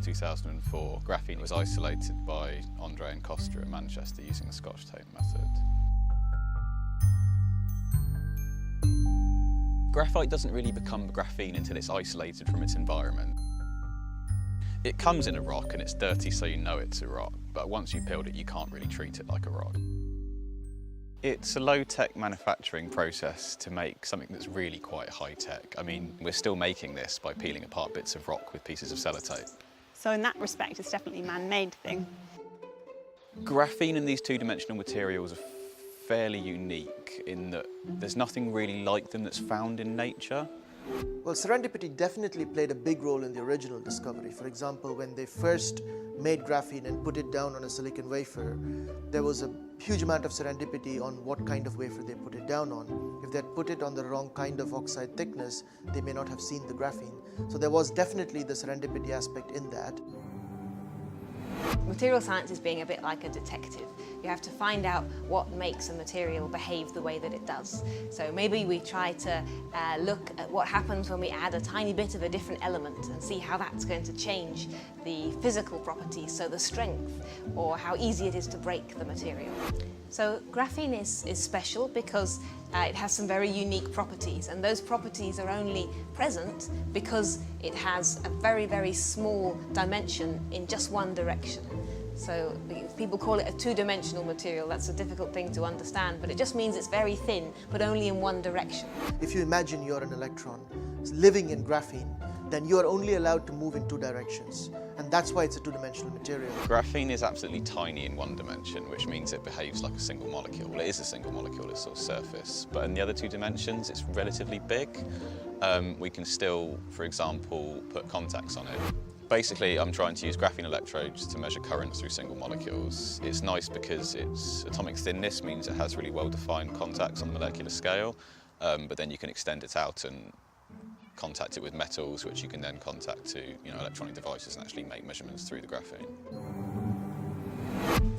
2004, graphene was isolated by Andre and Costa at Manchester using the Scotch tape method. Graphite doesn't really become graphene until it's isolated from its environment. It comes in a rock and it's dirty, so you know it's a rock, but once you've peeled it, you can't really treat it like a rock. It's a low-tech manufacturing process to make something that's really quite high-tech. I mean, we're still making this by peeling apart bits of rock with pieces of sellotape. So in that respect, it's definitely a man-made thing. Graphene and these two-dimensional materials are fairly unique in that there's nothing really like them that's found in nature. Well, serendipity definitely played a big role in the original discovery. For example, when they first made graphene and put it down on a silicon wafer, there was a huge amount of serendipity on what kind of wafer they put it down on. If they had put it on the wrong kind of oxide thickness, they may not have seen the graphene. So there was definitely the serendipity aspect in that. Material science is being a bit like a detective. You have to find out what makes a material behave the way that it does. So maybe we try to look at what happens when we add a tiny bit of a different element and see how that's going to change the physical properties, so the strength, or how easy it is to break the material. So graphene is special because it has some very unique properties, and those properties are only present because it has a very, very small dimension in just one direction. So people call it a two-dimensional material. That's a difficult thing to understand, but it just means it's very thin, but only in one direction. If you imagine you're an electron living in graphene, then you are only allowed to move in two directions. And that's why it's a two-dimensional material. Graphene is absolutely tiny in one dimension, which means it behaves like a single molecule. Well, it is a single molecule, it's sort of surface. But in the other two dimensions, it's relatively big. We can still, for example, put contacts on it. Basically, I'm trying to use graphene electrodes to measure currents through single molecules. It's nice because its atomic thinness means it has really well-defined contacts on the molecular scale, but then you can extend it out and contact it with metals, which you can then contact to electronic devices and actually make measurements through the graphene.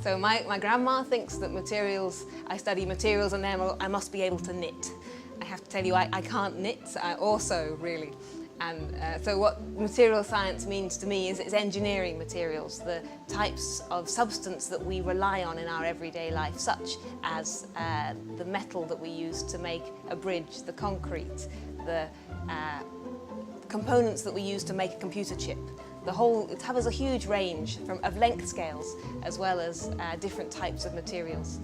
So my grandma thinks that I study materials and then I must be able to knit. I have to tell you, I can't knit also, really. And so what material science means to me is it's engineering materials, the types of substance that we rely on in our everyday life, such as the metal that we use to make a bridge, the concrete, the components that we use to make a computer chip. It covers a huge range of length scales as well as different types of materials.